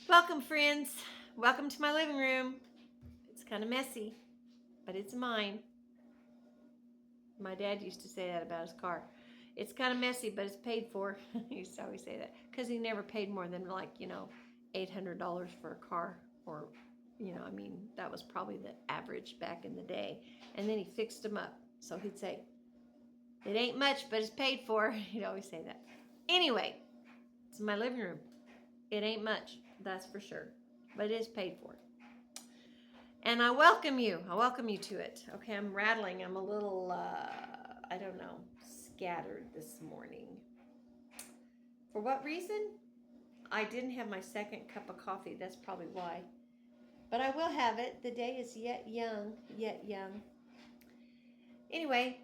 Welcome, friends. Welcome to my living room. It's kind of messy, but it's mine. My dad used to say that about his car. It's kind of messy, but it's paid for. He used to always say that because he never paid more than $800 for a car, or that was probably the average back in the day. And then he fixed them up. So he'd say, "It ain't much, but it's paid for." He'd always say that. Anyway, it's my living room. It ain't much, that's for sure, but it is paid for. And I welcome you. I welcome you to it. Okay, I'm rattling. I'm a little, I don't know, scattered this morning. For what reason? I didn't have my second cup of coffee. That's probably why. But I will have it. The day is yet young, yet young. Anyway,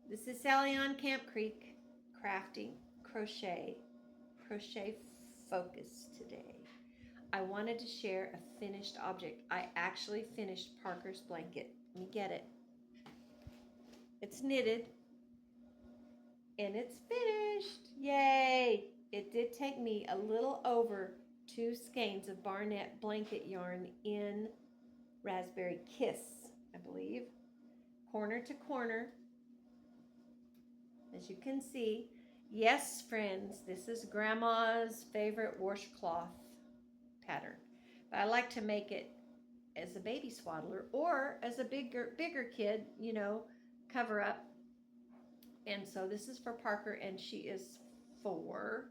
this is Sally on Camp Creek, crafting, crochet focus today. I wanted to share a finished object. I actually finished Parker's blanket. Let me get it. It's knitted and it's finished. Yay! It did take me a little over 2 skeins of Barnett blanket yarn in Raspberry Kiss, I believe. Corner to corner. As you can see, yes, friends, this is Grandma's favorite washcloth pattern. But I like to make it as a baby swaddler or as a bigger kid, cover up. And so this is for Parker, and she is 4.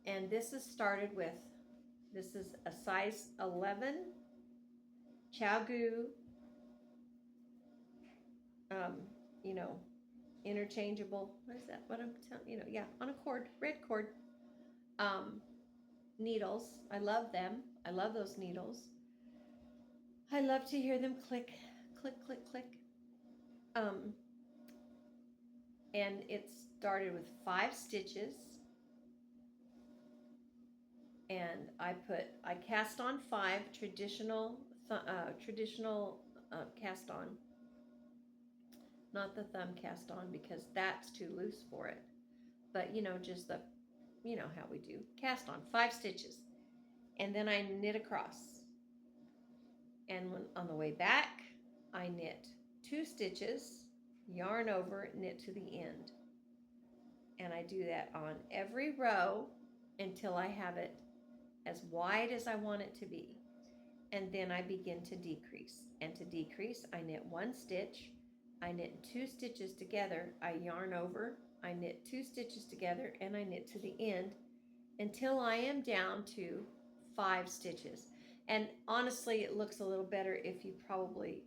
And this is started with, this is a size 11 ChowGoo, interchangeable. What is that? What I'm telling yeah, on a cord, red cord. Needles. I love them. I love those needles. I love to hear them click, click, click, click. And it started with 5 stitches. And I cast on 5 traditional cast on, not the thumb cast on because that's too loose for it. But just the, how we do cast on 5 stitches, and then I knit across. And when on the way back, I knit 2 stitches, yarn over, knit to the end. And I do that on every row until I have it as wide as I want it to be. And then I begin to decrease. And to decrease, I knit 1 stitch, I knit 2 stitches together, I yarn over, I knit 2 stitches together, and I knit to the end until I am down to 5 stitches. And honestly, it looks a little better if you probably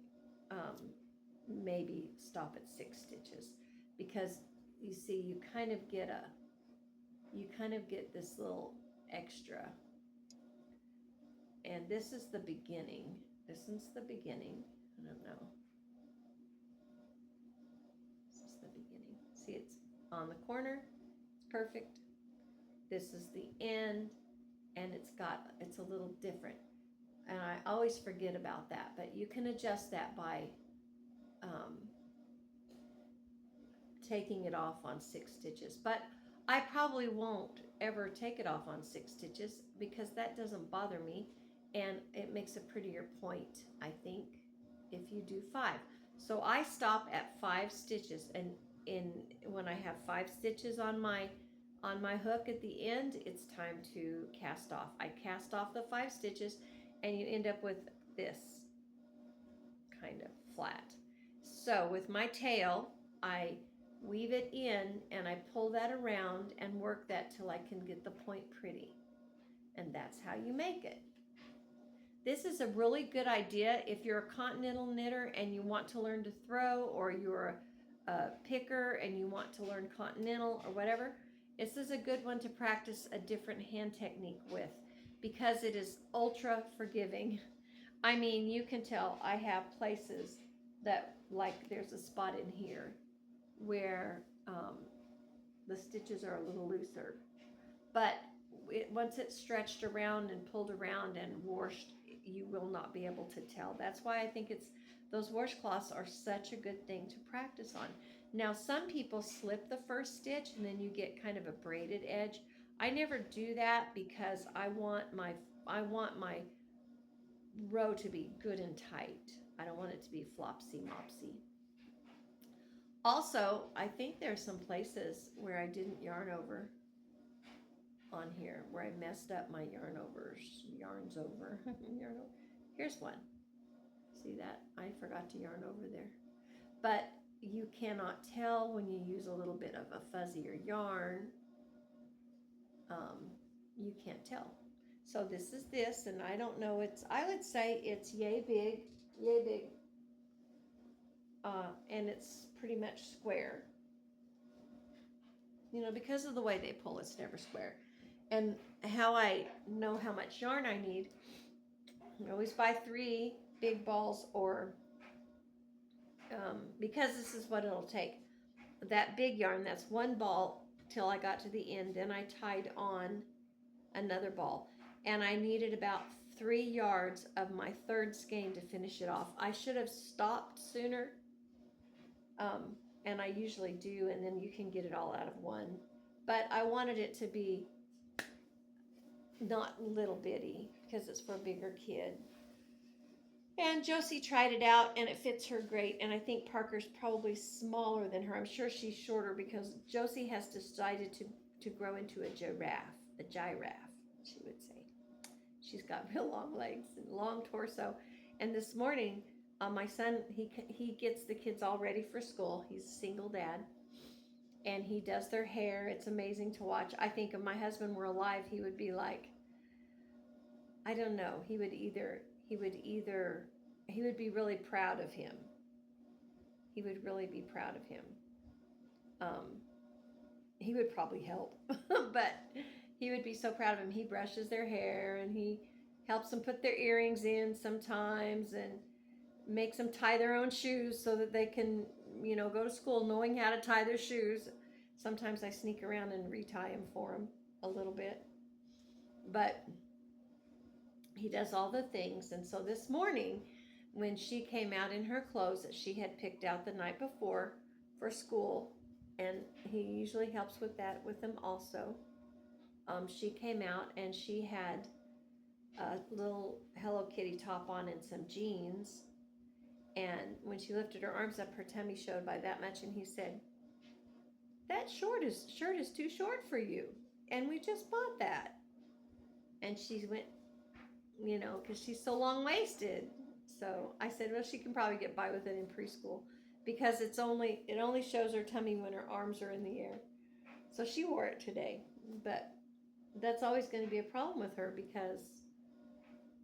maybe stop at 6 stitches, because you see you kind of get this little extra. And this is the beginning. This is the beginning. I don't know. This is the beginning. See, it's on the corner. It's perfect. This is the end, and it's a little different. And I always forget about that, but you can adjust that by taking it off on 6 stitches. But I probably won't ever take it off on 6 stitches because that doesn't bother me, and it makes a prettier point, I think, if you do 5. So I stop at 5 stitches, and when I have 5 stitches on my hook at the end, it's time to cast off. I cast off the 5 stitches, and you end up with this kind of flat. So with my tail, I weave it in and I pull that around and work that till I can get the point pretty. And that's how you make it. This is a really good idea if you're a continental knitter and you want to learn to throw, or you're a picker and you want to learn continental or whatever. This is a good one to practice a different hand technique with because it is ultra forgiving. I mean, you can tell I have places that, like, there's a spot in here where the stitches are a little looser, but once it's stretched around and pulled around and washed, you will not be able to tell. That's why I think those washcloths are such a good thing to practice on. Now, some people slip the first stitch and then you get kind of a braided edge. I never do that because I want my row to be good and tight. I don't want it to be flopsy mopsy. Also, I think there's some places where I didn't yarn over on here, where I messed up my yarns over. Here's one. See that? I forgot to yarn over there. But you cannot tell when you use a little bit of a fuzzier yarn. You can't tell. So this is this, and I don't know, I would say it's yay big, and it's pretty much square. You know, because of the way they pull, it's never square. And how I know how much yarn I need, I always buy 3 big balls, or because this is what it'll take. That big yarn, that's 1 ball till I got to the end. Then I tied on another ball, and I needed about 3 yards of my 3rd skein to finish it off. I should have stopped sooner, and I usually do, and then you can get it all out of one. But I wanted it to be not little bitty because it's for a bigger kid. And Josie tried it out, and it fits her great. And I think Parker's probably smaller than her. I'm sure she's shorter because Josie has decided to grow into a giraffe, she would say. She's got real long legs and long torso. And this morning, my son, he gets the kids all ready for school. He's a single dad, and he does their hair. It's amazing to watch. I think if my husband were alive, he would be like, I don't know. He would be really proud of him. He would really be proud of him. He would probably help, but he would be so proud of him. He brushes their hair, and he helps them put their earrings in sometimes, and makes them tie their own shoes so that they can, go to school knowing how to tie their shoes. Sometimes I sneak around and retie them for him a little bit, but he does all the things. And so this morning, when she came out in her clothes that she had picked out the night before for school, and he usually helps with that with them also, she came out and she had a little Hello Kitty top on and some jeans. And when she lifted her arms up, her tummy showed by that much, and he said, that shirt is too short for you, and we just bought that. And she went, because she's so long-waisted. So I said, well, she can probably get by with it in preschool, because it only shows her tummy when her arms are in the air. So she wore it today, but that's always going to be a problem with her,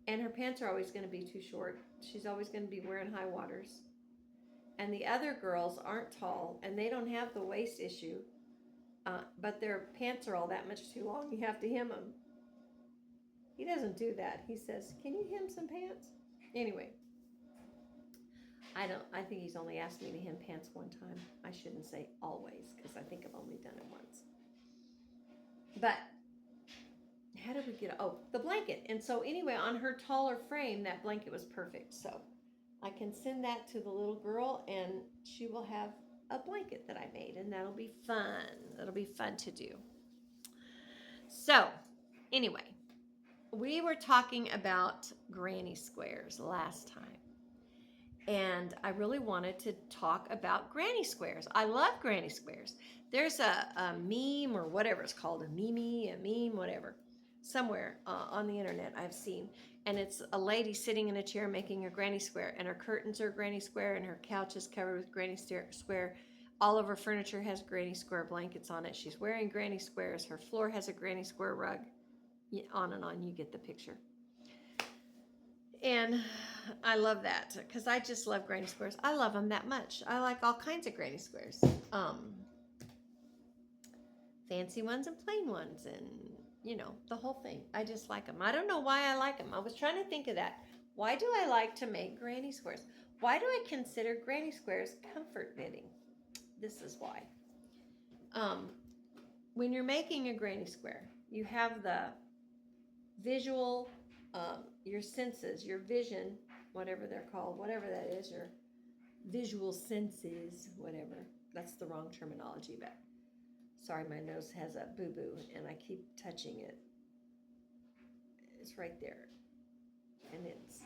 and her pants are always going to be too short. She's always going to be wearing high waters. And the other girls aren't tall, and they don't have the waist issue, but their pants are all that much too long. You have to hem them. He doesn't do that. He says, can you hem some pants? Anyway, I think he's only asked me to hem pants one time. I shouldn't say always, because I think I've only done it once. But how did we get, the blanket. And so anyway, on her taller frame, that blanket was perfect. So I can send that to the little girl, and she will have a blanket that I made, and that'll be fun. That'll be fun to do. So anyway, we were talking about granny squares last time, and I really wanted to talk about granny squares. I love granny squares. There's a meme, or whatever it's called, a meme, whatever, somewhere on the internet I've seen, and it's a lady sitting in a chair making a granny square, and her curtains are granny square, and her couch is covered with granny square. All of her furniture has granny square blankets on it. She's wearing granny squares. Her floor has a granny square rug. On and on, you get the picture. And I love that, because I just love granny squares. I love them that much. I like all kinds of granny squares. Fancy ones and plain ones, and the whole thing. I just like them. I don't know why I like them. I was trying to think of that. Why do I like to make granny squares? Why do I consider granny squares comfort knitting? This is why. When you're making a granny square, you have the visual, your senses, your vision, whatever they're called, whatever that is, your visual senses, whatever. That's the wrong terminology, but Sorry, my nose has a boo-boo and I keep touching it. It's right there and it's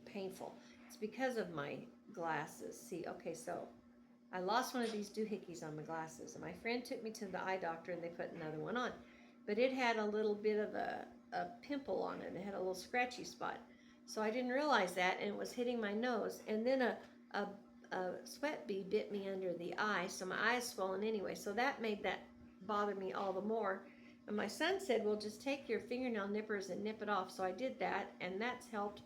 painful. It's because of my glasses. See, okay, so I lost one of these doohickeys on my glasses, and my friend took me to the eye doctor and they put another one on. But it had a little bit of a pimple on it. It had a little scratchy spot. So I didn't realize that, and it was hitting my nose. And then a, sweat bee bit me under the eye, so my eye is swollen anyway. So that made that bother me all the more. And my son said, well, just take your fingernail nippers and nip it off. So I did that, and that's helped.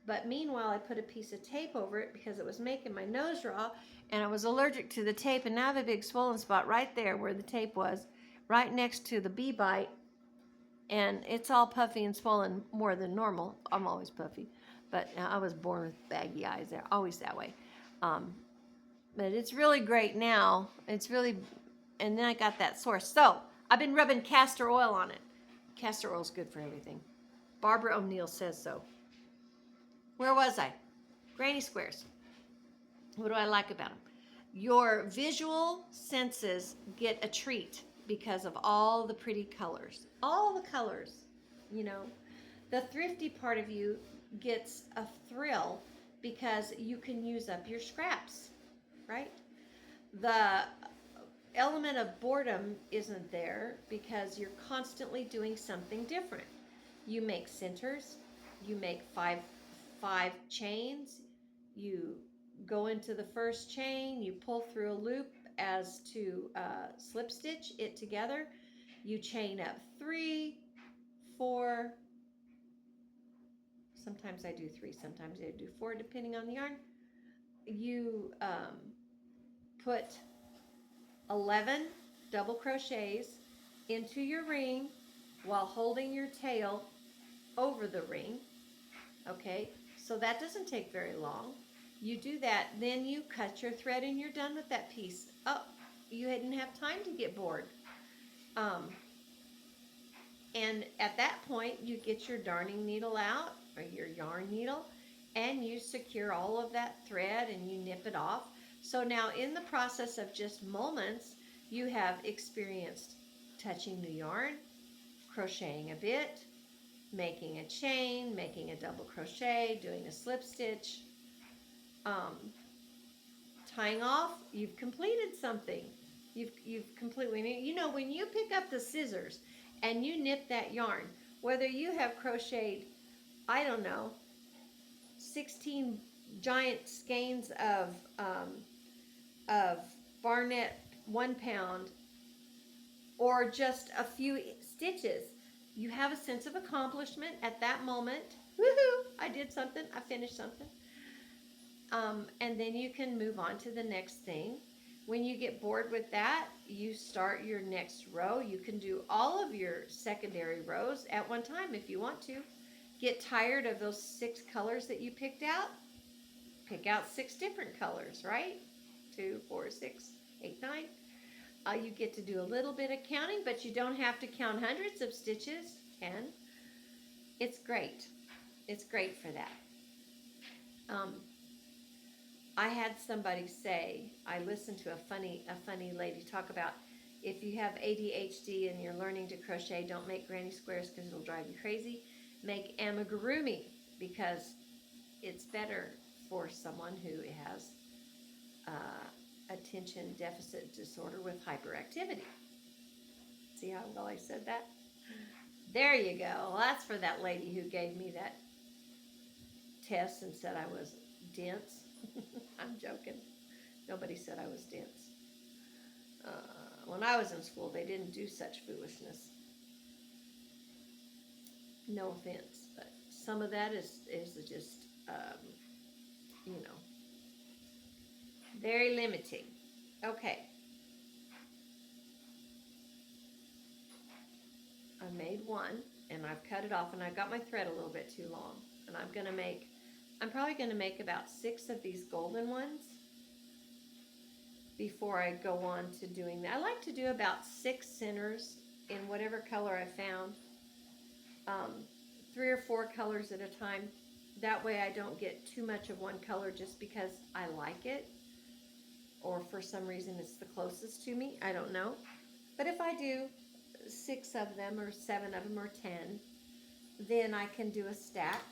But meanwhile, I put a piece of tape over it because it was making my nose raw, and I was allergic to the tape, and now I have a big swollen spot right there where the tape was, right next to the bee bite, and it's all puffy and swollen more than normal. I'm always puffy, but I was born with baggy eyes. They're always that way. But it's really great now. It's really, and then I got that source. So I've been rubbing castor oil on it. Castor oil is good for everything. Barbara O'Neill says so. Where was I? Granny squares. What do I like about them? Your visual senses get a treat because of all the pretty colors. All the colors, you know. The thrifty part of you gets a thrill because you can use up your scraps, right? The element of boredom isn't there because you're constantly doing something different. You make centers, you make five chains, you go into the first chain, you pull through a loop as to slip stitch it together, you chain up 3, 4, sometimes I do 3, sometimes I do 4 depending on the yarn. You put 11 double crochets into your ring while holding your tail over the ring. Okay, so that doesn't take very long. You do that, then you cut your thread and you're done with that piece. Oh, you didn't have time to get bored. And at that point, you get your darning needle out or your yarn needle and you secure all of that thread and you nip it off. So now in the process of just moments, you have experienced touching the yarn, crocheting a bit, making a chain, making a double crochet, doing a slip stitch, tying off. You've completed something. You've completely, you know, when you pick up the scissors and you nip that yarn, whether you have crocheted, I don't know, 16 giant skeins of Barnett 1 pound or just a few stitches, you have a sense of accomplishment at that moment. Woohoo! I did something. I finished something. And then you can move on to the next thing. When you get bored with that, you start your next row. You can do all of your secondary rows at one time if you want to. Get tired of those 6 colors that you picked out? Pick out 6 different colors, right? 2, 4, 6, 8, 9. You get to do a little bit of counting, but you don't have to count hundreds of stitches. 10. It's great. It's great for that. I had somebody say, I listened to a funny lady talk about if you have ADHD and you're learning to crochet, don't make granny squares because it'll drive you crazy. Make amigurumi because it's better for someone who has attention deficit disorder with hyperactivity. See how well I said that? There you go. Well, that's for that lady who gave me that test and said I was dense. I'm joking. Nobody said I was dense. When I was in school, they didn't do such foolishness. No offense, but some of that is just, you know, very limiting. Okay. I made one, and I've cut it off, and I got my thread a little bit too long. And I'm probably going to make about 6 of these golden ones before I go on to doing that. I like to do about 6 centers in whatever color I found. 3 or 4 colors at a time. That way I don't get too much of one color just because I like it. Or for some reason it's the closest to me. I don't know. But if I do 6 of them or 7 of them or 10, then I can do a stack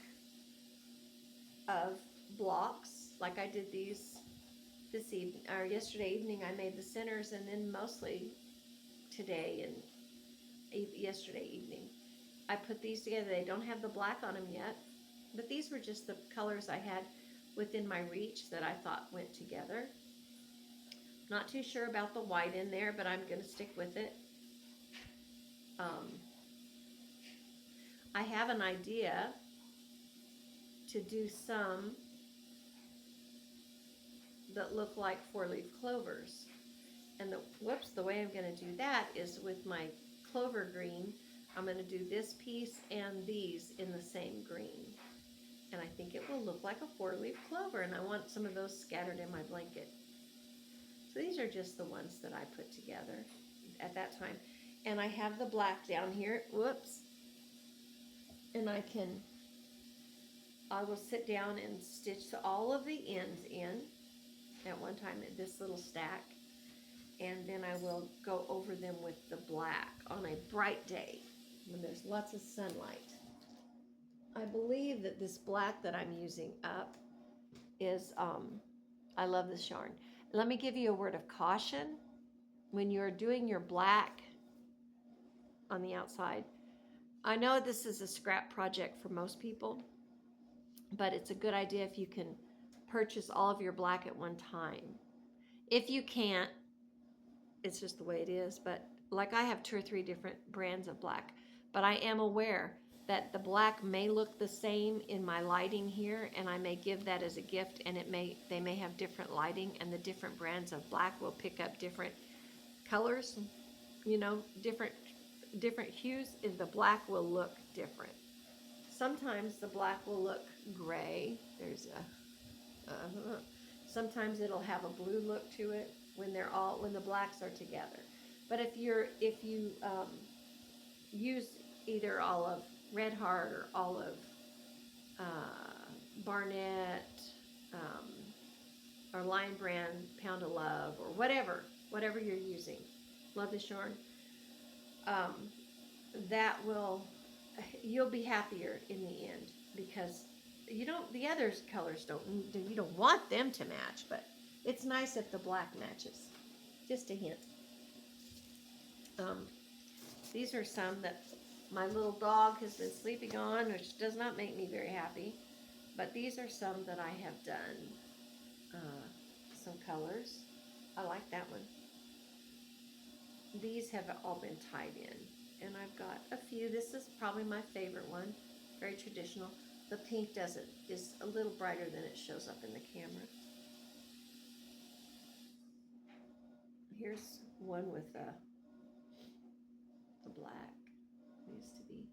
of blocks like I did these this evening or yesterday evening. I made the centers, and then mostly today and yesterday evening I put these together. They don't have the black on them yet, but these were just the colors I had within my reach that I thought went together. Not too sure about the white in there, but I'm going to stick with it. I have an idea to do some that look like 4-leaf clovers. And the way I'm going to do that is with my clover green. I'm going to do this piece and these in the same green. And I think it will look like a 4-leaf clover, and I want some of those scattered in my blanket. So these are just the ones that I put together at that time. And I have the black down here, whoops. And I will sit down and stitch all of the ends in at one time in this little stack. And then I will go over them with the black on a bright day when there's lots of sunlight. I believe that this black that I'm using up is, I love this yarn. Let me give you a word of caution. When you're doing your black on the outside, I know this is a scrap project for most people, but it's a good idea if you can purchase all of your black at one time. If you can't, it's just the way it is. But like I have 2 or 3 different brands of black, but I am aware that the black may look the same in my lighting here, and I may give that as a gift, and they may have different lighting, and the different brands of black will pick up different colors, you know, different hues. The black will look different. Sometimes the black will look gray. There's sometimes it'll have a blue look to it when the blacks are together. But if you use either olive Red Heart or olive Barnett or Lion Brand Pound of Love or whatever you're using, love this yarn, you'll be happier in the end, because the other colors you don't want them to match, but it's nice if the black matches. Just a hint. These are some that my little dog has been sleeping on, which does not make me very happy, but these are some that I have done. Some colors. I like that one. These have all been tied in, and I've got a few. This is probably my favorite one. Very traditional. The pink is a little brighter than it shows up in the camera. Here's one with the black. Needs to be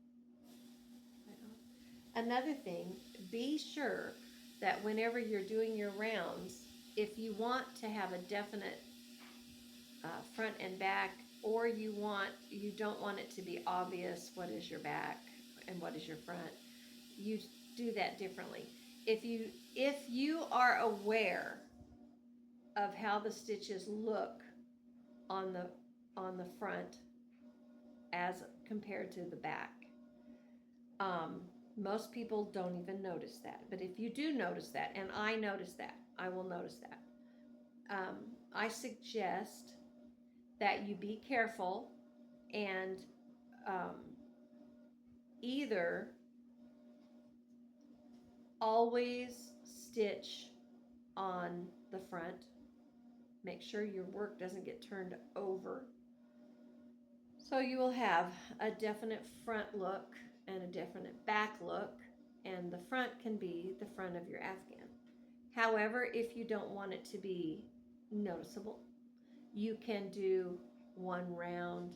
right on. Another thing, be sure that whenever you're doing your rounds, if you want to have a definite front and back, or you don't want it to be obvious what is your back and what is your front, you do that differently. If you are aware of how the stitches look on the front as compared to the back, most people don't even notice that. But if you do notice that, and I notice that, I will notice that, I suggest that you be careful and either always stitch on the front. Make sure your work doesn't get turned over. So you will have a definite front look and a definite back look, and the front can be the front of your Afghan. However, if you don't want it to be noticeable, you can do one round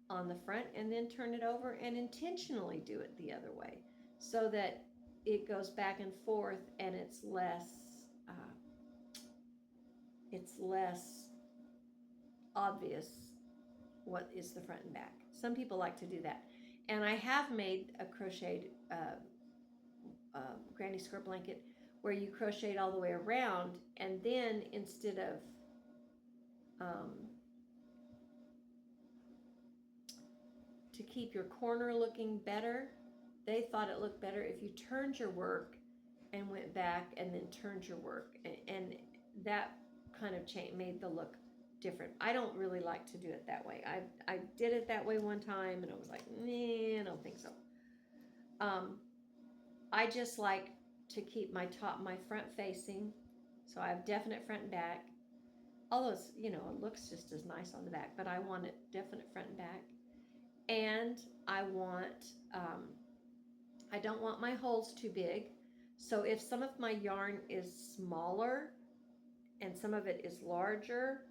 on the front and then turn it over and intentionally do it the other way, so that it goes back and forth and it's less obvious what is the front and back. Some people like to do that, and I have made a crocheted granny square blanket where you crochet all the way around, and then instead of to keep your corner looking better, they thought it looked better if you turned your work and went back and then turned your work, and that kind of made the look different. I don't really like to do it that way. I did it that way one time and I was like, nah, I don't think so. I just like to keep my front facing, so I have definite front and back. Although it's, you know, it looks just as nice on the back, but I want it definite front and back. And I don't want my holes too big. So if some of my yarn is smaller and some of it is larger,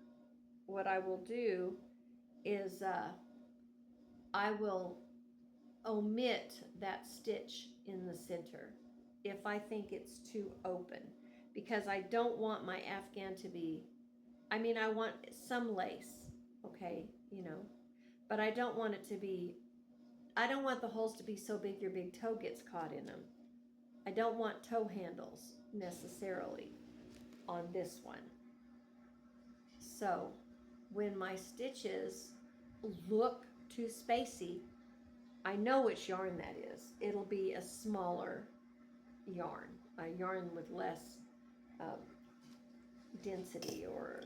what I will do is I will omit that stitch in the center if I think it's too open, because I don't want my Afghan to be, I mean, I want some lace, okay, you know, but I don't want it to be, I don't want the holes to be so big your big toe gets caught in them. I don't want toe handles necessarily on this one. So when my stitches look too spacey, I know which yarn that is. It'll be a smaller yarn, a yarn with less density, or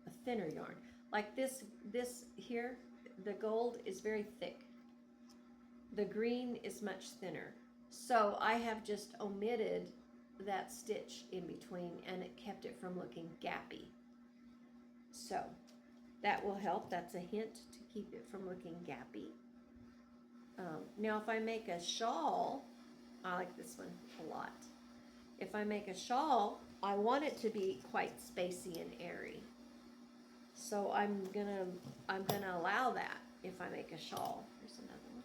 a thinner yarn. Like this here, the gold is very thick. The green is much thinner. So I have just omitted that stitch in between, and it kept it from looking gappy. So that will help. That's a hint to keep it from looking gappy. Now if I make a shawl, I like this one a lot. If I make a shawl, I want it to be quite spacey and airy. So I'm gonna allow that if I make a shawl. Here's another one.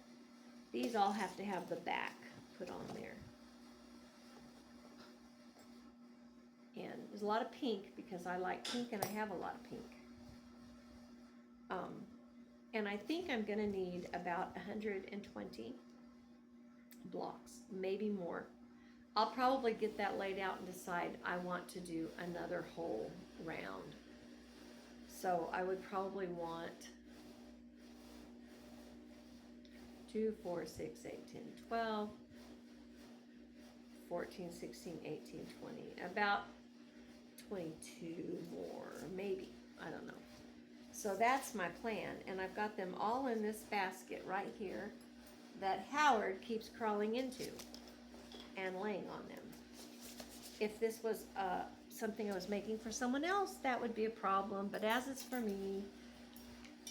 These all have to have the back put on there. And there's a lot of pink because I like pink and I have a lot of pink. And I think I'm gonna need about 120 blocks, maybe more. I'll probably get that laid out and decide I want to do another whole round. So I would probably want 2, 4, 6, 8, 10, 12, 14, 16, 18, 20, about 22 more, maybe, I don't know. So that's my plan, and I've got them all in this basket right here that Howard keeps crawling into and laying on them. If this was something I was making for someone else, that would be a problem, but as it's for me,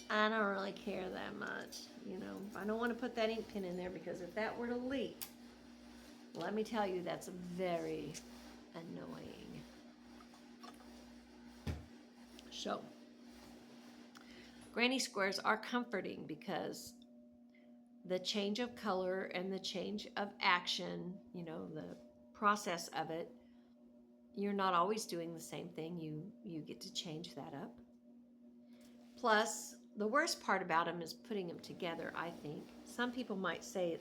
I don't really care that much, you know. I don't want to put that ink pen in there, because if that were to leak, let me tell you, that's very annoying. So granny squares are comforting because the change of color and the change of action, you know, the process of it, you're not always doing the same thing. You get to change that up. Plus, the worst part about them is putting them together, I think. Some people might say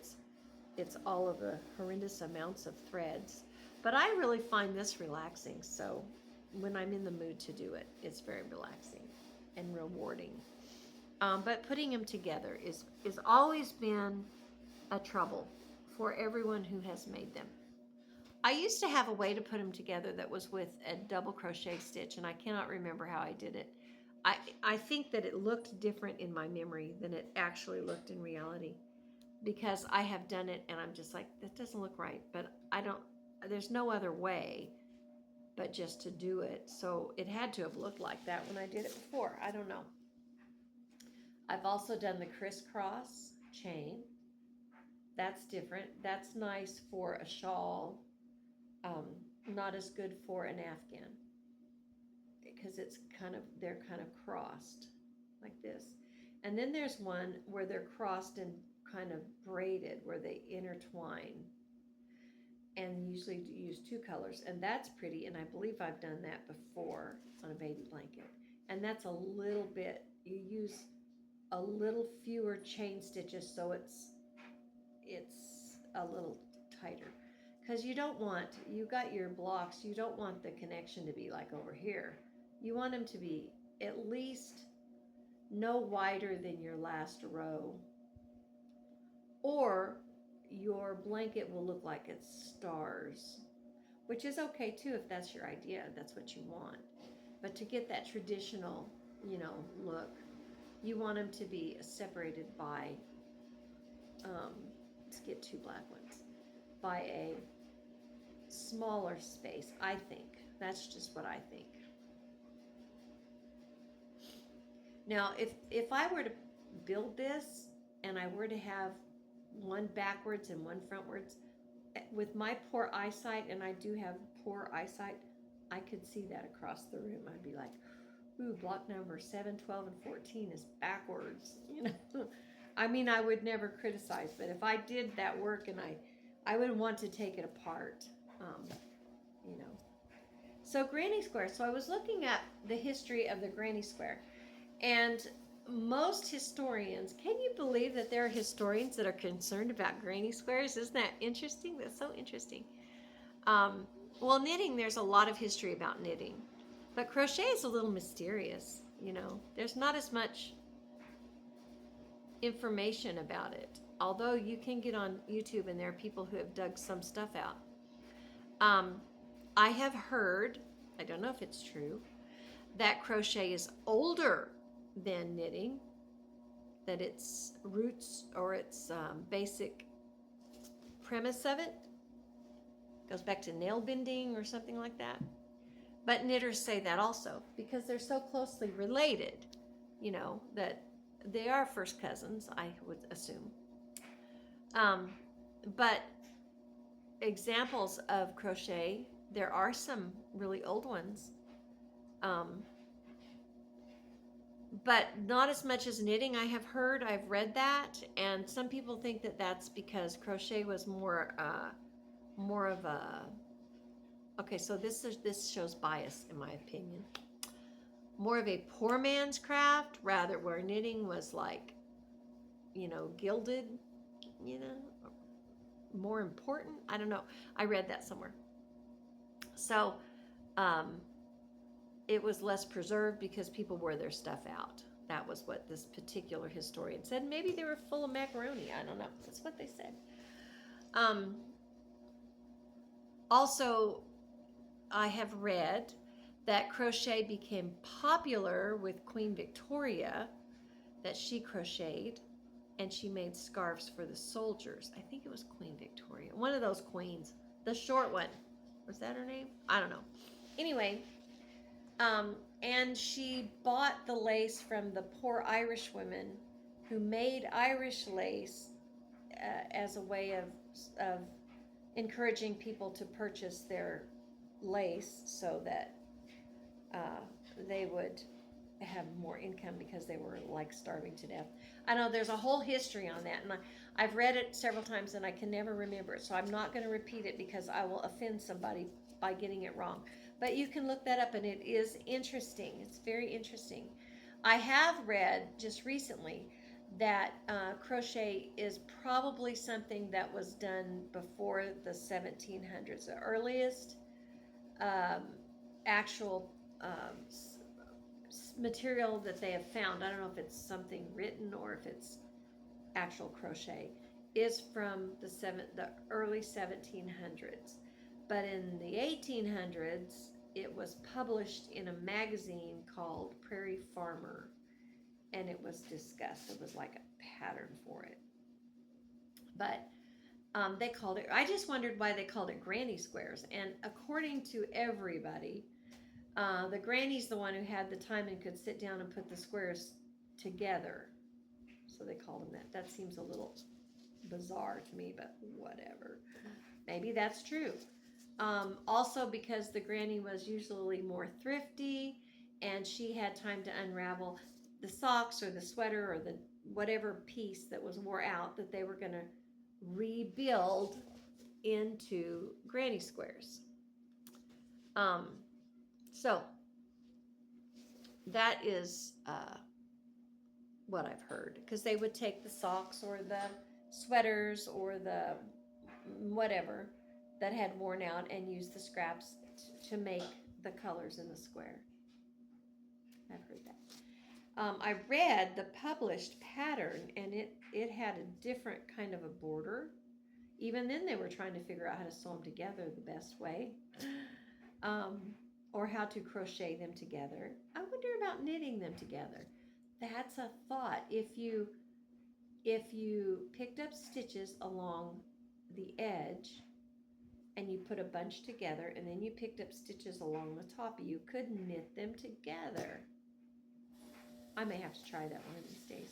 it's all of the horrendous amounts of threads, but I really find this relaxing. So when I'm in the mood to do it, it's very relaxing and rewarding. But putting them together is always been a trouble for everyone who has made them. I used to have a way to put them together that was with a double crochet stitch, and I cannot remember how I did it. I think that it looked different in my memory than it actually looked in reality, because I have done it and I'm just like, that doesn't look right, but there's no other way but just to do it. So it had to have looked like that when I did it before. I don't know. I've also done the crisscross chain. That's different. That's nice for a shawl. Not as good for an Afghan, because they're kind of crossed like this. And then there's one where they're crossed and kind of braided, where they intertwine, and usually use 2 colors, and that's pretty, and I believe I've done that before on a baby blanket. And that's a little bit, you use a little fewer chain stitches, so it's a little tighter, because you got your blocks, you don't want the connection to be like over here. You want them to be at least no wider than your last row, or your blanket will look like it's stars, which is okay too if that's your idea, that's what you want. But to get that traditional, look, you want them to be separated by, let's get 2 black ones, by a smaller space, I think. That's just what I think. Now, if I were to build this and I were to have one backwards and one frontwards, with my poor eyesight, and I do have poor eyesight, I could see that across the room. I'd be like, ooh, block number 7, 12, and 14 is backwards, I mean, I would never criticize, but if I did that work and I would want to take it apart, you know. So granny square. So I was looking at the history of the granny square, and most historians, can you believe that there are historians that are concerned about granny squares? Isn't that interesting? That's so interesting. Well, knitting, there's a lot of history about knitting, but crochet is a little mysterious. There's not as much information about it, although you can get on YouTube and there are people who have dug some stuff out. I have heard, I don't know if it's true, that crochet is older than knitting, that its roots or its basic premise of it goes back to nail bending or something like that. But knitters say that also because they're so closely related, that they are first cousins, I would assume. But examples of crochet, there are some really old ones, but not as much as knitting. I have heard, I've read that, and some people think that that's because crochet was more of a, okay, so this shows bias in my opinion, more of a poor man's craft, rather where knitting was like, gilded, more important. I don't know. I read that somewhere. So it was less preserved because people wore their stuff out. That was what this particular historian said. Maybe they were full of macaroni. I don't know. That's what they said. Also, I have read that crochet became popular with Queen Victoria, that she crocheted, and she made scarves for the soldiers. I think it was Queen Victoria, one of those queens, the short one. Was that her name? I don't know. Anyway, and she bought the lace from the poor Irish women who made Irish lace as a way of encouraging people to purchase their lace so that they would have more income because they were like starving to death. I know there's a whole history on that, and I've read it several times and I can never remember it, so I'm not going to repeat it because I will offend somebody by getting it wrong. But you can look that up, and it is interesting. It's very interesting. I have read just recently that crochet is probably something that was done before the 1700s. The earliest actual material that they have found, I don't know if it's something written or if it's actual crochet, is from the early 1700s. But in the 1800s, it was published in a magazine called Prairie Farmer, and it was discussed. It was like a pattern for it. But they called it, I just wondered why they called it granny squares. And according to everybody, the granny's the one who had the time and could sit down and put the squares together. So they called them that. That seems a little bizarre to me, but whatever. Maybe that's true. Also because the granny was usually more thrifty and she had time to unravel the socks or the sweater or the whatever piece that was wore out that they were going to rebuild into granny squares. So that is what I've heard, because they would take the socks or the sweaters or the whatever that had worn out and use the scraps to make the colors in the square. I've heard that. I read the published pattern, and it had a different kind of a border. Even then, they were trying to figure out how to sew them together the best way, um, or how to crochet them together. I wonder about knitting them together. That's a thought. If you picked up stitches along the edge and you put a bunch together, and then you picked up stitches along the top, you could knit them together. I may have to try that one of these days.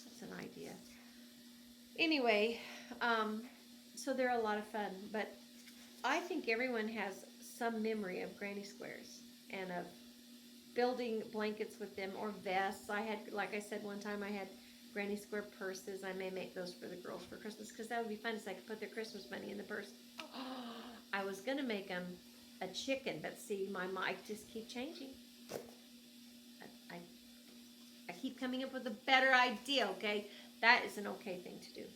That's an idea. Anyway, so they're a lot of fun, but I think everyone has some memory of granny squares and of building blankets with them, or vests. I had, like I said one time, I had granny square purses. I may make those for the girls for Christmas, because that would be fun, so I could put their Christmas money in the purse. I was going to make them a chicken, but see, my mind just keep changing. I keep coming up with a better idea, okay? That is an okay thing to do.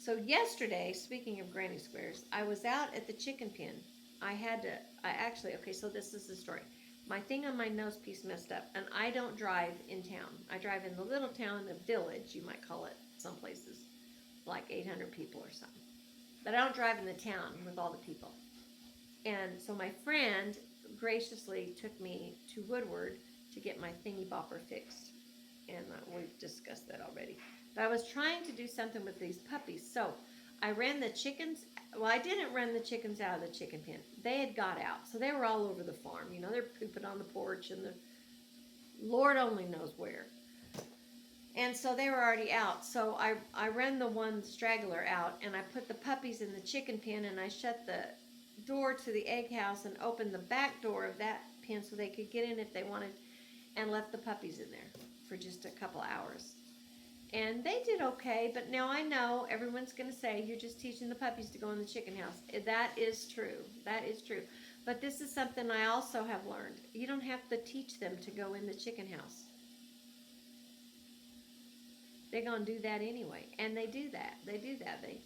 So yesterday, speaking of granny squares, I was out at the chicken pen. Okay, so this is the story. My thing on my nose piece messed up, and I don't drive in town. I drive in the little town, the village, you might call it, some places, like 800 people or something. But I don't drive in the town with all the people. And so my friend graciously took me to Woodward to get my thingy bopper fixed. And we've discussed that already. But I was trying to do something with these puppies. So I ran the chickens. Well, I didn't run the chickens out of the chicken pen. They had got out. So they were all over the farm. You know, they're pooping on the porch and the Lord only knows where. And so they were already out. So I ran the one straggler out, and I put the puppies in the chicken pen, and I shut the door to the egg house and opened the back door of that pen so they could get in if they wanted, and left the puppies in there for just a couple hours. And they did okay, but now I know everyone's going to say, you're just teaching the puppies to go in the chicken house. That is true. That is true. But this is something I also have learned. You don't have to teach them to go in the chicken house. They're going to do that anyway. And they do that. They do that. They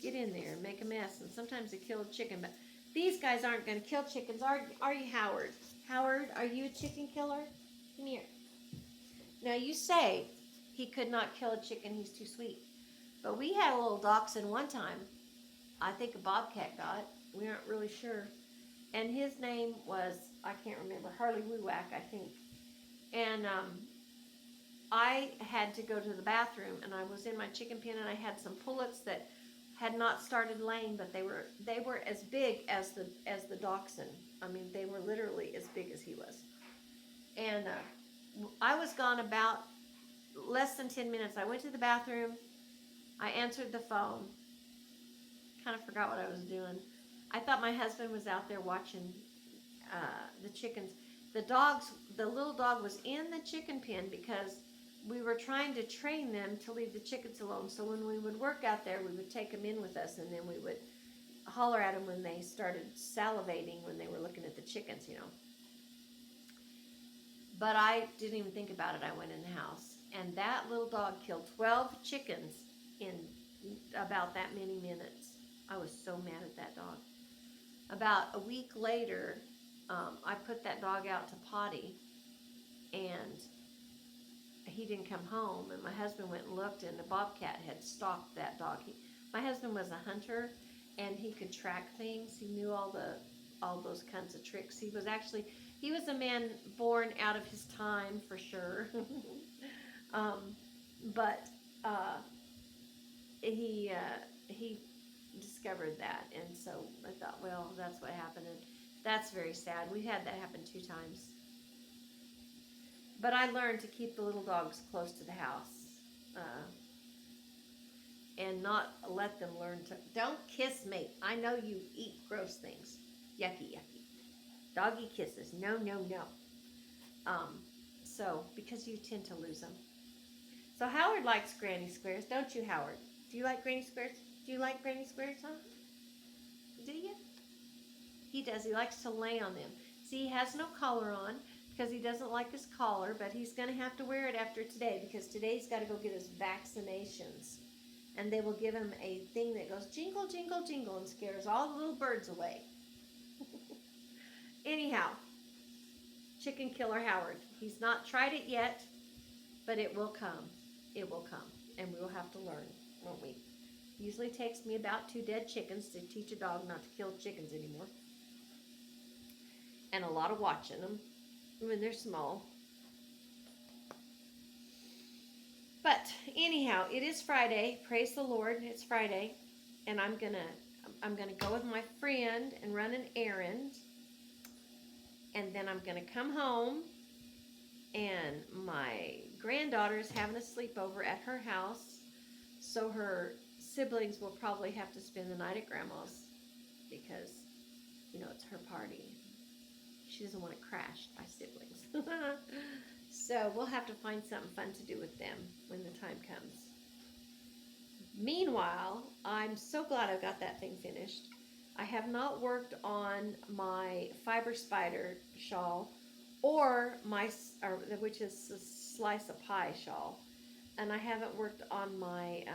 get in there and make a mess. And sometimes they kill a chicken. But these guys aren't going to kill chickens. Are you, Howard? Howard, are you a chicken killer? Come here. Now you say he could not kill a chicken. He's too sweet. But we had a little dachshund one time. I think a bobcat got. We aren't really sure. And his name was, I can't remember, Harley Woo-Wack, I think. And I had to go to the bathroom, and I was in my chicken pen, and I had some pullets that had not started laying, but they were as big as the dachshund. I mean, they were literally as big as he was. And I was gone about less than 10 minutes. I went to the bathroom. I answered the phone. Kind of forgot what I was doing. I thought my husband was out there watching the chickens. The little dog was in the chicken pen because we were trying to train them to leave the chickens alone. So when we would work out there, we would take them in with us, and then we would holler at them when they started salivating when they were looking at the chickens, you know. But I didn't even think about it. I went in the house, and that little dog killed 12 chickens in about that many minutes. I was so mad at that dog. About a week later, I put that dog out to potty, and he didn't come home, and my husband went and looked, and the bobcat had stalked that dog. My husband was a hunter, and he could track things. He knew all those kinds of tricks. He was a man born out of his time, for sure. But he discovered that, and so I thought, well, that's what happened, and that's very sad. We had that happen 2 times. But I learned to keep the little dogs close to the house, and not let them learn to, don't kiss me. I know you eat gross things. Yucky, yucky. Doggy kisses. No, no, no. So, because you tend to lose them. So Howard likes granny squares, don't you, Howard? Do you like granny squares? Do you like granny squares, huh? Do you? He does. He likes to lay on them. See, he has no collar on because he doesn't like his collar, but he's going to have to wear it after today because today he's got to go get his vaccinations. And they will give him a thing that goes jingle, jingle, jingle and scares all the little birds away. Anyhow, chicken killer Howard. He's not tried it yet, but it will come. It will come. And we will have to learn, won't we? Usually takes me about 2 dead chickens to teach a dog not to kill chickens anymore. And a lot of watching them when they're small. But anyhow, it is Friday. Praise the Lord, it's Friday. And I'm gonna go with my friend and run an errand. And then I'm gonna come home, and my granddaughter is having a sleepover at her house. So her siblings will probably have to spend the night at Grandma's because, you know, it's her party. She doesn't want to crash by siblings. So we'll have to find something fun to do with them when the time comes. Meanwhile, I'm so glad I've got that thing finished. I have not worked on my fiber spider shawl or which is a slice of pie shawl. And I haven't worked on my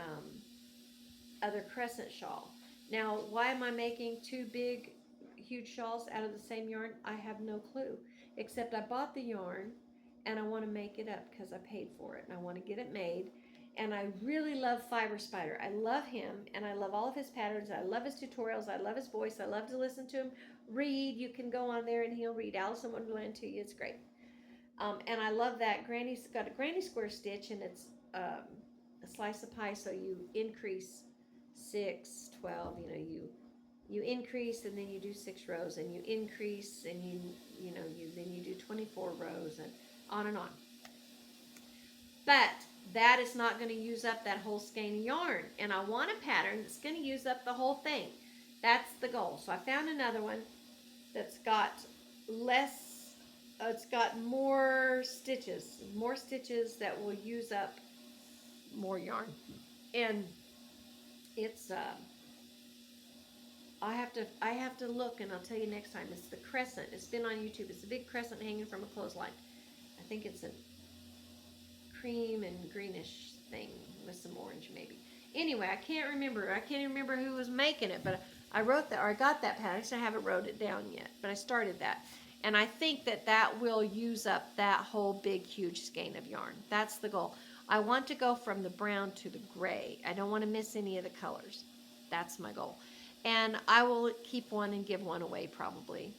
other crescent shawl. Now, why am I making 2 big, huge shawls out of the same yarn? I have no clue, except I bought the yarn and I want to make it up because I paid for it and I want to get it made. And I really love Fiber Spider. I love him and I love all of his patterns. I love his tutorials. I love his voice. I love to listen to him read. You can go on there and he'll read Alice in Wonderland to you. It's great. And I love that Granny's got a granny square stitch, and it's a slice of pie, so you increase 6, 12, you know, you increase and then you do 6 rows, and you increase and then you do 24 rows, and on. But that is not going to use up that whole skein of yarn, and I want a pattern that's going to use up the whole thing. That's the goal. So I found another one that's got it's got more stitches that will use up more yarn. And it's I have to look, and I'll tell you next time. It's the crescent. It's been on YouTube. It's a big crescent hanging from a clothesline. I think it's a cream and greenish thing with some orange maybe. Anyway, I can't even remember who was making it, but I wrote that, or I got that pattern. I haven't wrote it down yet, but I started that. And I think that will use up that whole big, huge skein of yarn. That's the goal. I want to go from the brown to the gray. I don't want to miss any of the colors. That's my goal. And I will keep one and give one away probably.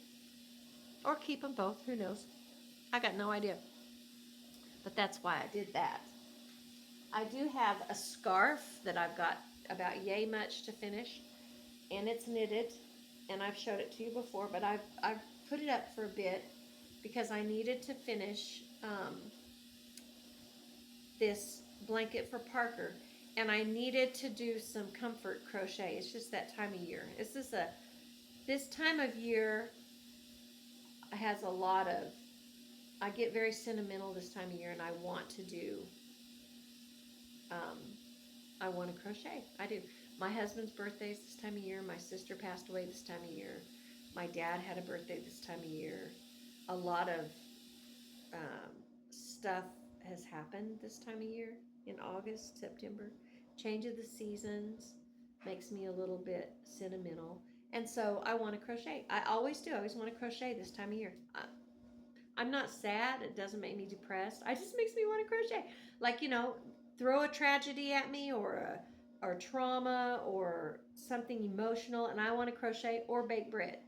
Or keep them both. Who knows? I got no idea. But that's why I did that. I do have a scarf that I've got about yay much to finish. And it's knitted. And I've showed it to you before. But I've put it up for a bit because I needed to finish this blanket for Parker. And I needed to do some comfort crochet. It's just that time of year. This time of year has a lot of, I get very sentimental this time of year, and I want to do, I want to crochet. I do. My husband's birthday is this time of year. My sister passed away this time of year. My dad had a birthday this time of year. A lot of stuff has happened this time of year in August, September. Change of the seasons makes me a little bit sentimental. And so I want to crochet. I always do. I always want to crochet this time of year. I'm not sad. It doesn't make me depressed. It just makes me want to crochet. Like, throw a tragedy at me or trauma or something emotional, and I want to crochet or bake bread.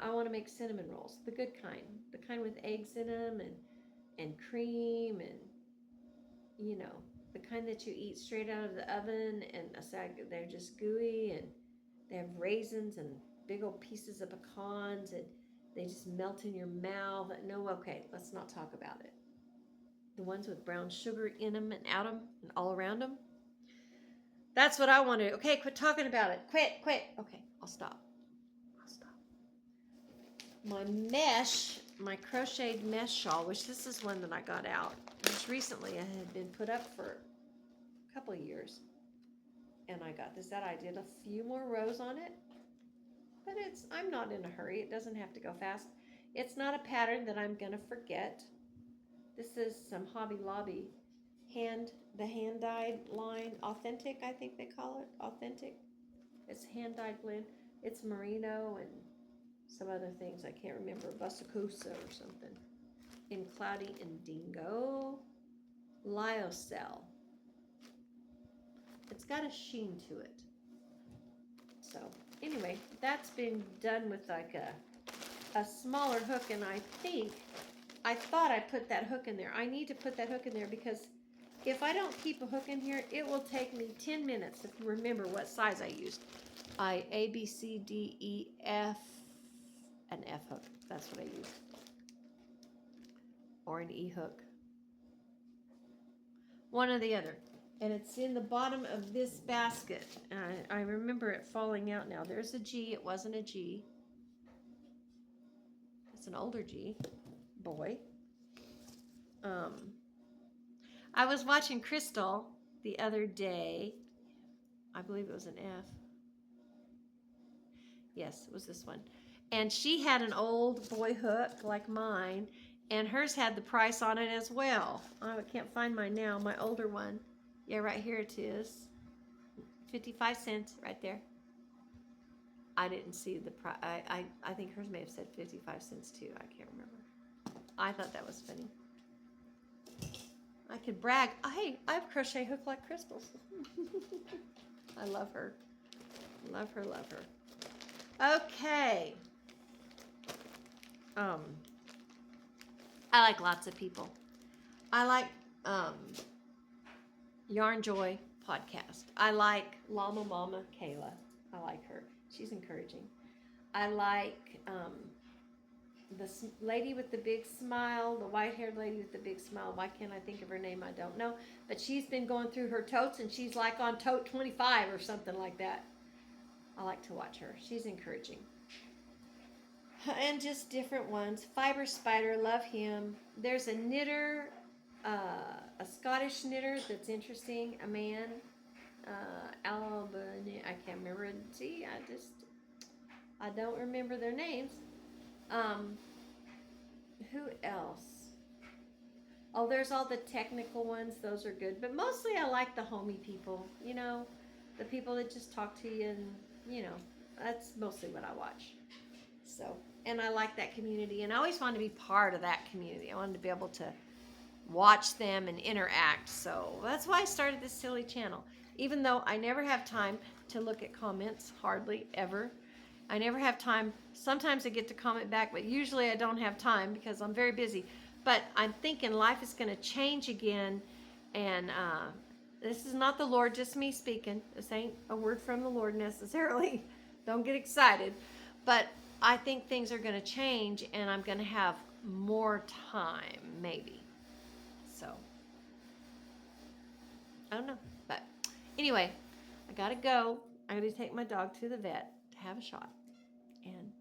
I want to make cinnamon rolls, the good kind. The kind with eggs in them and cream and, the kind that you eat straight out of the oven, and they're just gooey, and they have raisins and big old pieces of pecans, and they just melt in your mouth. No, okay, let's not talk about it. The ones with brown sugar in them and out them and all around them. That's what I want to do. Okay, quit talking about it. Quit. Okay, I'll stop. My crocheted mesh shawl, which this is one that I got out just recently. It had been put up for a couple of years. And I got this out. I did a few more rows on it. But I'm not in a hurry. It doesn't have to go fast. It's not a pattern that I'm going to forget. This is some Hobby Lobby the hand-dyed line. Authentic, I think they call it. Authentic. It's hand-dyed blend. It's merino and some other things. I can't remember. Busacusa or something. in Cloudy Indigo Lyocell. It's got a sheen to it. So anyway, that's been done with like a smaller hook, and I thought I put that hook in there. I need to put that hook in there because if I don't keep a hook in here, it will take me 10 minutes to remember what size I used. A, B, C, D, E, F, an F hook. That's what I used. Or an E hook. One or the other. And it's in the bottom of this basket. I remember it falling out now. There's a G. It wasn't a G. It's an older G. Boy. I was watching Crystal the other day. I believe it was an F. Yes, it was this one. And she had an old boy hook like mine, and hers had the price on it as well. I can't find mine now, my older one. Yeah, right here it is. 55 cents right there. I didn't see the price. I think hers may have said 55 cents too. I can't remember. I thought that was funny. I could brag. Hey, I have a crochet hook like Crystal's. I love her. Love her, love her. Okay. I like lots of people. I like Yarn Joy podcast. I like Llama Mama Kayla. I like her. She's encouraging. I like the lady with the big smile, the white-haired lady with the big smile. Why can't I think of her name? I don't know. But she's been going through her totes, and she's like on tote 25 or something like that. I like to watch her. She's encouraging. And just different ones. Fiber Spider, love him. There's a knitter, a Scottish knitter that's interesting. A man, Albany. I can't remember. See, I don't remember their names. Who else? Oh, there's all the technical ones. Those are good. But mostly I like the homey people. You know, the people that just talk to you, and, you know, that's mostly what I watch. So, and I like that community. And I always wanted to be part of that community. I wanted to be able to watch them and interact. So that's why I started this silly channel. Even though I never have time to look at comments, hardly ever. I never have time. Sometimes I get to comment back, but usually I don't have time because I'm very busy. But I'm thinking life is going to change again. And this is not the Lord, just me speaking. This ain't a word from the Lord necessarily. Don't get excited. But I think things are going to change, and I'm going to have more time, maybe. So, I don't know. But anyway, I got to go. I got to take my dog to the vet to have a shot. And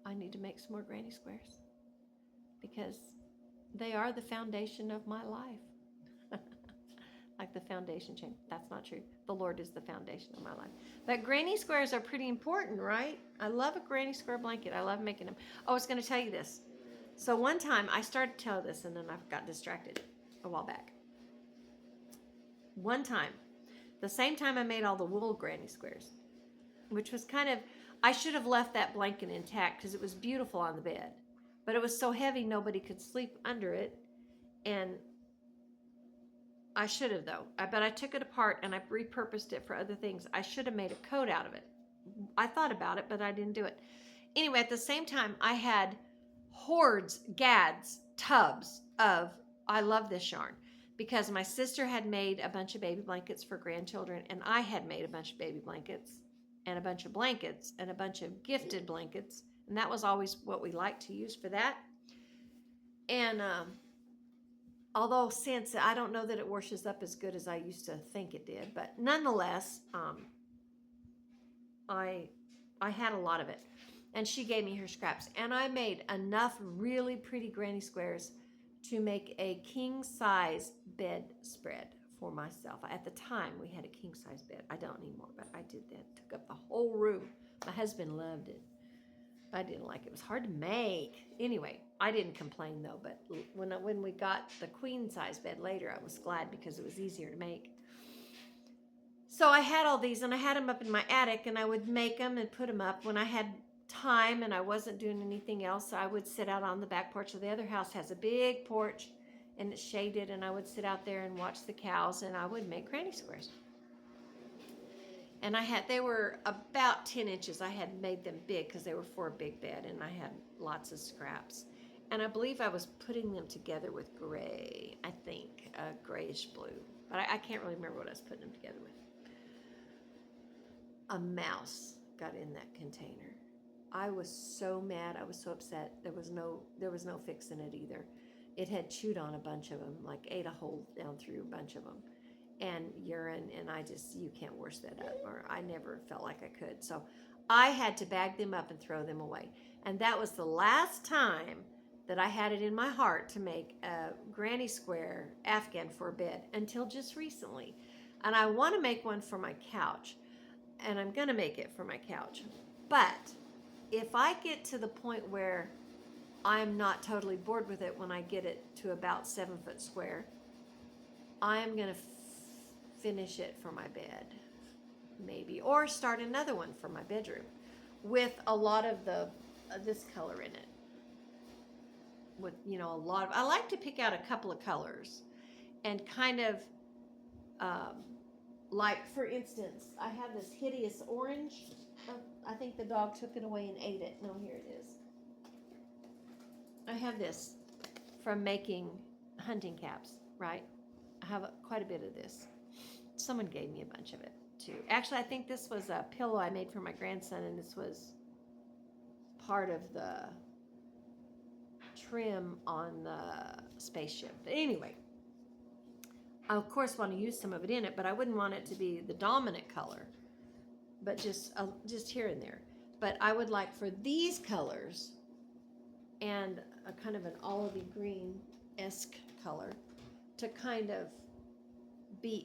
I need to make some more granny squares because they are the foundation of my life. Like the foundation chain. That's not true. The Lord is the foundation of my life. But granny squares are pretty important, right? I love a granny square blanket. I love making them. Oh, I was going to tell you this. So one time I started to tell this, and then I got distracted a while back. One time, the same time I made all the wool granny squares, which was kind of, I should have left that blanket intact because it was beautiful on the bed. But it was so heavy nobody could sleep under it. And I should have, though. But I took it apart and I repurposed it for other things. I should have made a coat out of it. I thought about it, but I didn't do it. Anyway, at the same time, I had hordes, gads, tubs of, I love this yarn, because my sister had made a bunch of baby blankets for grandchildren, and I had made a bunch of baby blankets and a bunch of blankets and a bunch of gifted blankets. And that was always what we liked to use for that. And although since I don't know that it washes up as good as I used to think it did, but nonetheless, I had a lot of it. And she gave me her scraps. And I made enough really pretty granny squares to make a king-size bedspread for myself. At the time, we had a king-size bed. I don't anymore, but I did that. It took up the whole room. My husband loved it. I didn't like it. It was hard to make. Anyway, I didn't complain, though. But when we got the queen-size bed later, I was glad because it was easier to make. So I had all these, and I had them up in my attic, and I would make them and put them up when I had time and I wasn't doing anything else, I would sit out on the back porch. So the other house has a big porch and it's shaded, and I would sit out there and watch the cows, and I would make granny squares. And they were about 10 inches. I had made them big because they were for a big bed, and I had lots of scraps. And I believe I was putting them together with gray, I think, grayish blue. But I can't really remember what I was putting them together with. A mouse got in that container. I was so mad. I was so upset. There was no fixing it either. It had chewed on a bunch of them, like ate a hole down through a bunch of them. And urine, and you can't wash that up, or I never felt like I could. So I had to bag them up and throw them away. And that was the last time that I had it in my heart to make a granny square Afghan for a bed, until just recently. And I want to make one for my couch, and I'm going to make it for my couch. But if I get to the point where I'm not totally bored with it when I get it to about 7 foot square, I'm going to finish it for my bed, maybe, or start another one for my bedroom with a lot of this color in it. With I like to pick out a couple of colors and kind of like, for instance, I have this hideous orange. I think the dog took it away and ate it. No, here it is. I have this from making hunting caps, right? I have quite a bit of this. Someone gave me a bunch of it too. Actually, I think this was a pillow I made for my grandson, and this was part of the trim on the spaceship. But anyway, I of course want to use some of it in it, but I wouldn't want it to be the dominant color, but just here and there. But I would like for these colors and a kind of an olivey green-esque color to kind of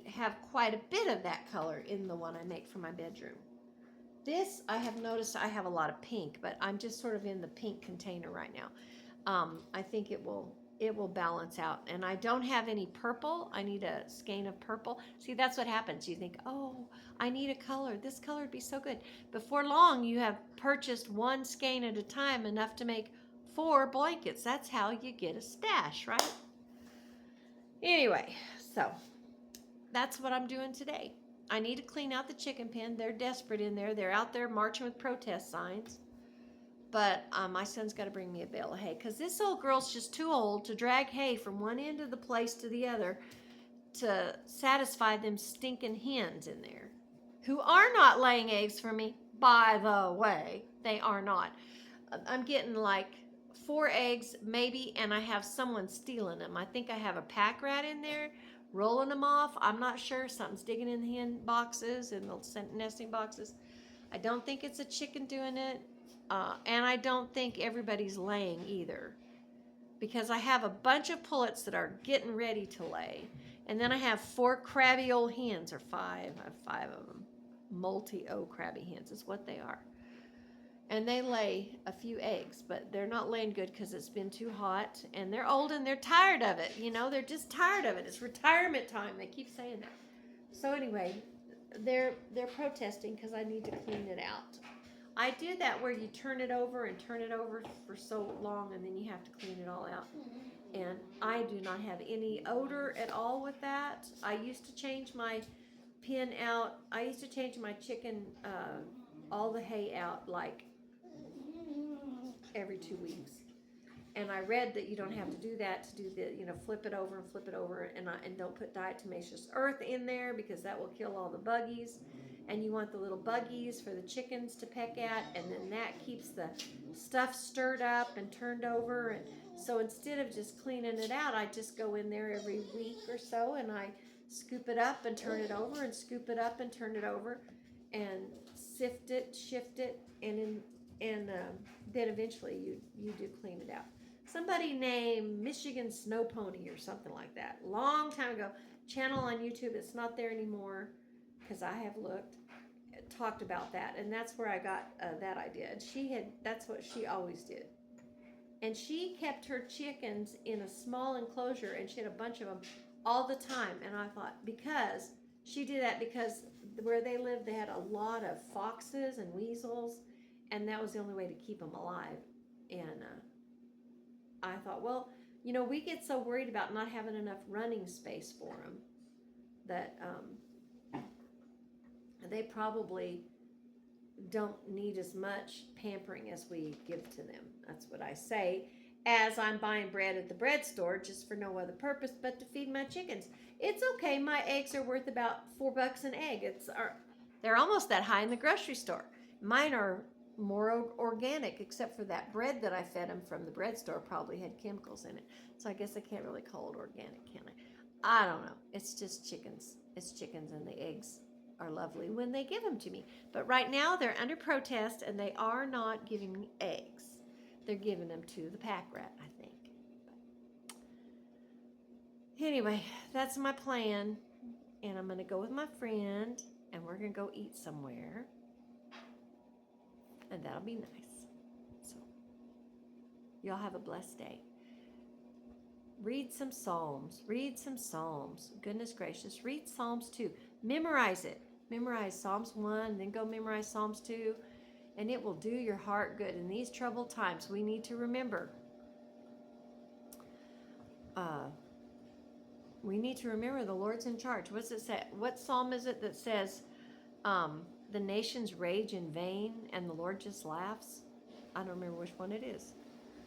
have quite a bit of that color in the one I make for my bedroom. This, I have noticed I have a lot of pink, but I'm just sort of in the pink container right now. I think it will balance out. And I don't have any purple. I need a skein of purple. See, that's what happens. You think, oh, I need a color. This color would be so good. Before long, you have purchased one skein at a time, enough to make 4 blankets. That's how you get a stash, right? Anyway, so that's what I'm doing today. I need to clean out the chicken pen. They're desperate in there. They're out there marching with protest signs. But my son's got to bring me a bale of hay, because this old girl's just too old to drag hay from one end of the place to the other to satisfy them stinking hens in there, who are not laying eggs for me, by the way. They are not. I'm getting like 4 eggs maybe, and I have someone stealing them. I think I have a pack rat in there rolling them off. I'm not sure. Something's digging in the hen boxes and the nesting boxes. I don't think it's a chicken doing it. And I don't think everybody's laying either, because I have a bunch of pullets that are getting ready to lay. And then I have 4 crabby old hens, or 5. I have 5 of them. Multi-O crabby hens is what they are. And they lay a few eggs, but they're not laying good because it's been too hot, and they're old and they're tired of it. They're just tired of it. It's retirement time. They keep saying that. So anyway, they're protesting because I need to clean it out. I do that where you turn it over and turn it over for so long, and then you have to clean it all out. And I do not have any odor at all with that. I used to change my pen out. I used to change my chicken, all the hay out like every 2 weeks. And I read that you don't have to do that, to do the, flip it over and flip it over, and don't put diatomaceous earth in there, because that will kill all the buggies. And you want the little buggies for the chickens to peck at, and then that keeps the stuff stirred up and turned over. And so instead of just cleaning it out, I just go in there every week or so, and I scoop it up and turn it over, and scoop it up and turn it over, and sift it, shift it, and then eventually you do clean it out. Somebody named Michigan Snow Pony or something like that, long time ago, channel on YouTube, it's not there anymore because I have looked, talked about that, and that's where I got that idea. And that's what she always did. And she kept her chickens in a small enclosure, and she had a bunch of them all the time. And I thought, because she did that because where they lived, they had a lot of foxes and weasels and that was the only way to keep them alive. And I thought, well, you know, we get so worried about not having enough running space for them that they probably don't need as much pampering as we give to them. That's what I say, as I'm buying bread at the bread store just for no other purpose but to feed my chickens. It's okay. My eggs are worth about $4 an egg. They're almost that high in the grocery store. Mine are more organic, except for that bread that I fed them from the bread store probably had chemicals in it. So I guess I can't really call it organic, can I? I don't know. It's just chickens. It's chickens, and the eggs are lovely when they give them to me. But right now they're under protest, and they are not giving me eggs. They're giving them to the pack rat, I think. But anyway, that's my plan. And I'm going to go with my friend, and we're going to go eat somewhere. And that'll be nice. So, y'all have a blessed day. Read some Psalms. Read some Psalms. Goodness gracious. Read Psalms 2. Memorize it. Memorize Psalms 1, then go memorize Psalms 2. And it will do your heart good. In these troubled times, we need to remember. We need to remember the Lord's in charge. What's it say? What psalm is it that says, the nations rage in vain and the Lord just laughs? I don't remember which one it is.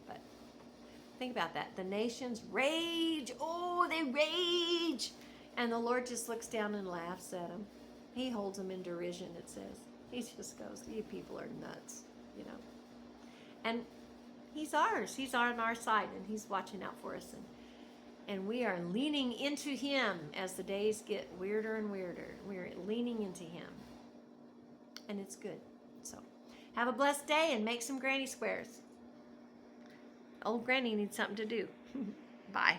But think about that. The nations rage. Oh, they rage. And the Lord just looks down and laughs at them. He holds them in derision, it says. He just goes, you people are nuts, you know. And he's ours. He's on our side, and he's watching out for us. And we are leaning into him as the days get weirder and weirder. We're leaning into him. And it's good. So have a blessed day and make some granny squares. Old granny needs something to do. Bye.